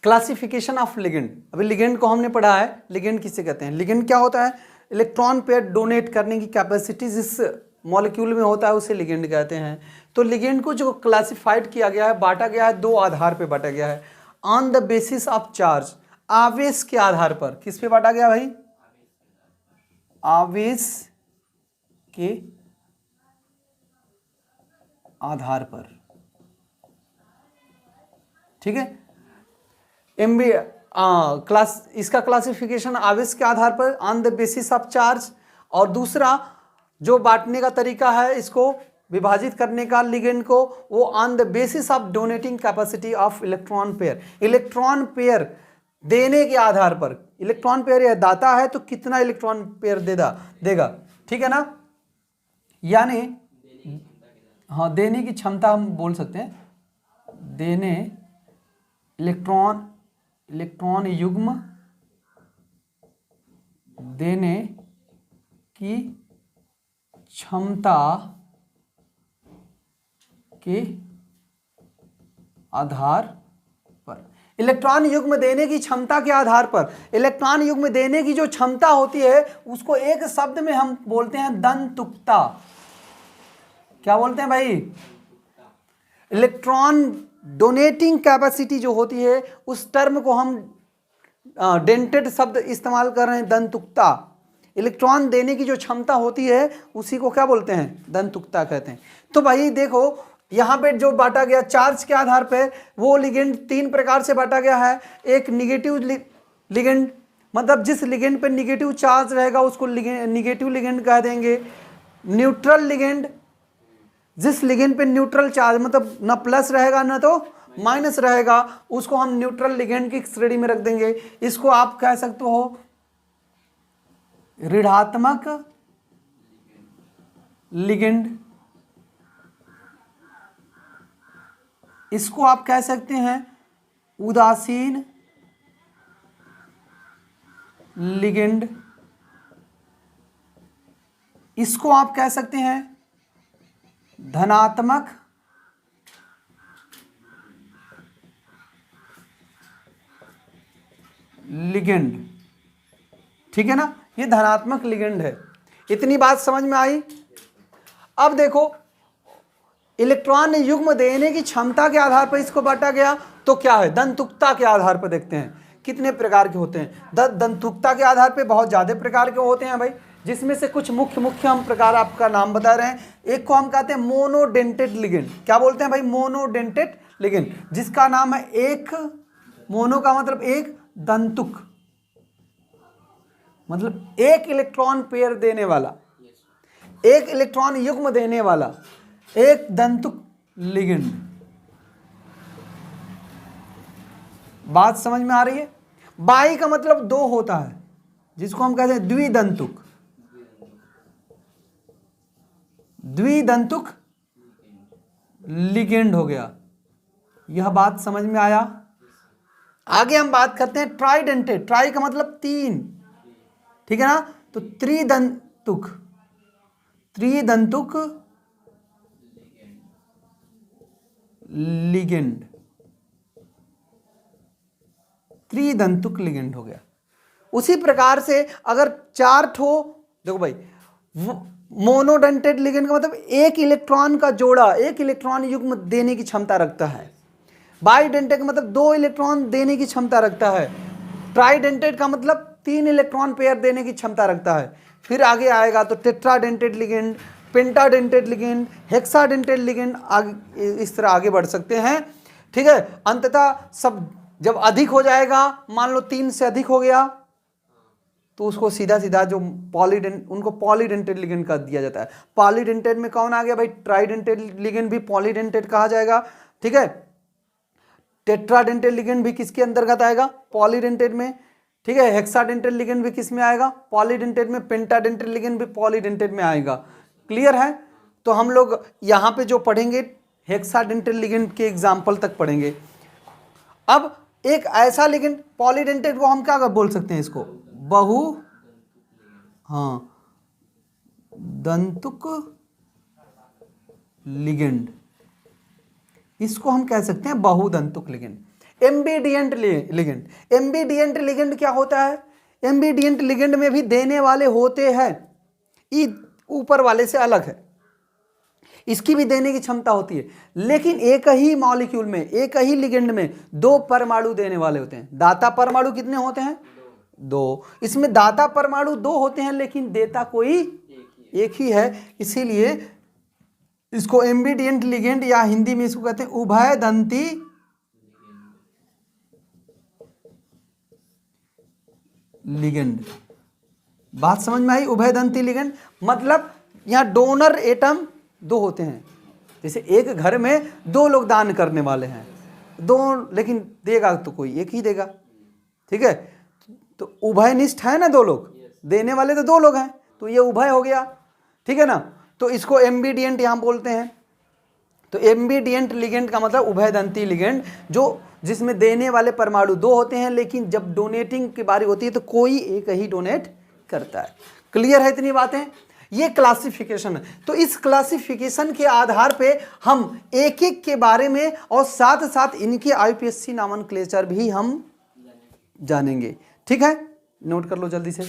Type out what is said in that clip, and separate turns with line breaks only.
Classification of ligand. अभी ligand को हमने पढ़ा है, लिगेंड किसे कहते हैं। लिगेंड क्या होता है? इलेक्ट्रॉन पेयर डोनेट करने की कैपेसिटी जिस मॉलिक्यूल में होता है उसे लिगेंड कहते हैं। तो लिगेंड को जो क्लासिफाइड किया गया है, बांटा गया है, दो आधार पे बांटा गया है। On the basis of charge, आवेश के आधार पर। किस पे बांटा गया भाई? आवेश के आधार पर, ठीक है। इसका क्लासिफिकेशन आवेश के आधार पर, on the basis of charge. और दूसरा जो बांटने का तरीका है, इसको विभाजित करने का लिगेंड को, वो on the basis of donating capacity of electron pair. Electron pair देने के आधार पर, इलेक्ट्रॉन पेयर यह दाता है तो कितना इलेक्ट्रॉन पेयर देगा, ठीक है ना। यानी हाँ, देने की क्षमता हम बोल सकते हैं, देने इलेक्ट्रॉन युग्म देने की क्षमता के आधार पर। इलेक्ट्रॉन युग्म देने की क्षमता के आधार पर, इलेक्ट्रॉन युग्म देने की जो क्षमता होती है उसको एक शब्द में हम बोलते हैं दंतुकता। क्या बोलते हैं भाई? इलेक्ट्रॉन डोनेटिंग कैपेसिटी जो होती है उस टर्म को हम डेंटेड शब्द इस्तेमाल कर रहे हैं, दंतुकता। इलेक्ट्रॉन देने की जो क्षमता होती है उसी को क्या बोलते हैं? दंतुकता कहते हैं। तो भाई देखो यहाँ पे जो बांटा गया चार्ज के आधार पे, वो लिगेंड तीन प्रकार से बांटा गया है। एक निगेटिव लिगेंड, मतलब जिस लिगेंड पे निगेटिव चार्ज रहेगा उसको निगेटिव लिगेंड कह देंगे। न्यूट्रल लिगेंड, जिस लिगेंड पे न्यूट्रल चार्ज मतलब ना प्लस रहेगा ना तो माइनस रहेगा, उसको हम न्यूट्रल लिगेंड की श्रेणी में रख देंगे। इसको आप कह सकते हो ऋणात्मक लिगेंड, इसको आप कह सकते हैं उदासीन लिगेंड, इसको आप कह सकते हैं धनात्मक लिगेंड, ठीक है ना। ये धनात्मक लिगेंड है। इतनी बात समझ में आई। अब देखो इलेक्ट्रॉन युग्म देने की क्षमता के आधार पर इसको बांटा गया, तो क्या है? दंतुकता के आधार पर देखते हैं कितने प्रकार के होते हैं। दंतुकता के आधार पर बहुत ज्यादा प्रकार के होते हैं भाई, जिसमें से कुछ मुख्य हम प्रकार आपका नाम बता रहे हैं। एक को हम कहते हैं मोनोडेंटेड लिगेंड। क्या बोलते हैं भाई? मोनोडेंटेड लिगेंड, जिसका नाम है एक। मोनो का मतलब एक, दंतुक मतलब एक इलेक्ट्रॉन पेयर देने वाला, एक इलेक्ट्रॉन युग्म देने वाला, एक दंतुक लिगेंड। बात समझ में आ रही है? बाई का मतलब दो होता है, जिसको हम कहते हैं द्विदंतुक। द्विदंतुक लिगेंड हो गया। यह बात समझ में आया? आगे हम बात करते हैं ट्राइडेंटेड। ट्राई का मतलब तीन, ठीक है ना। तो त्रिदंतुक, त्रिदंतुक लिगेंड, त्रिदंतुक लिगेंड हो गया। उसी प्रकार से अगर चार ठो, देखो भाई मोनोडेंटेड लिगेंड का मतलब एक इलेक्ट्रॉन का जोड़ा, एक इलेक्ट्रॉन युग्म देने की क्षमता रखता है। बाइडेंटेड का मतलब दो इलेक्ट्रॉन देने की क्षमता रखता है। ट्राइडेंटेड का मतलब तीन इलेक्ट्रॉन पेयर देने की क्षमता रखता है। फिर आगे आएगा तो tetradentate ligand, पेंटाडेंटेड ligand, hexadentate ligand, आगे इस तरह आगे बढ़ सकते हैं, ठीक है। अंततः सब जब अधिक हो जाएगा, मान लो तीन से अधिक हो गया, तो उसको सीधा सीधा जो उनको पॉलीडेंटेड लिगेंड का दिया जाता है। पॉलीडेंटेड में कौन आ गया भाई? ट्राइडेंटेड लिगेंड भी पॉलीडेंटेड कहा जाएगा, ठीक है। टेट्राडेंटेड लिगेंड भी किसके अंतर्गत आएगा? पॉलीडेंटेड में, ठीक है। हेक्साडेंटेड लिगेंड भी किस में आएगा? पॉलीडेंटेड में। पेंटाडेंटेड लिगेंड भी पॉलीडेंटेड में आएगा। क्लियर है? तो हम लोग यहाँ पे जो पढ़ेंगे हेक्साडेंटेड लिगेंड के एग्जाम्पल तक पढ़ेंगे। अब एक ऐसा लिगेंड पॉलीडेंटेड को हम क्या बोल सकते हैं? इसको दंतुक लिगेंड, इसको हम कह सकते हैं बहुदंतुक लिगेंड। एम्बिडियंट लिगेंड, एम्बिडियंट लिगेंड क्या होता है? एम्बिडियंट लिगेंड में भी देने वाले होते हैं, ये ऊपर वाले से अलग है, इसकी भी देने की क्षमता होती है, लेकिन एक ही मॉलिक्यूल में, एक ही लिगेंड में 2 परमाणु देने वाले होते हैं। दाता परमाणु कितने होते हैं? 2। इसमें दाता परमाणु 2 होते हैं लेकिन देता कोई एक ही है, इसीलिए इसको एम्बिडियंट लिगेंड या हिंदी में इसको कहते हैं उभयदंती लिगेंड। बात समझ में आई? उभयदंती लिगेंड मतलब यहां डोनर एटम 2 होते हैं, जैसे एक घर में 2 लोग दान करने वाले हैं, 2, लेकिन देगा तो कोई एक ही देगा, ठीक है? तो उभयनिष्ठ है ना, 2 लोग देने वाले तो 2 लोग हैं, तो ये उभय हो गया, ठीक है ना? तो इसको एम्बिडियंट यहां बोलते हैं। तो एम्बिडियंट लिगेंड का मतलब उभयदंती लिगेंड, जो जिसमें देने वाले परमाणु 2 होते हैं, लेकिन जब डोनेटिंग की बारी होती है तो कोई एक ही डोनेट करता है। क्लियर है इतनी बातें? ये क्लासिफिकेशन है। तो इस क्लासिफिकेशन के आधार पे हम एक एक के बारे में और साथ साथ इनके आईपीएससी नामनक्लेचर भी हम जानेंगे, ठीक है? नोट कर लो जल्दी से।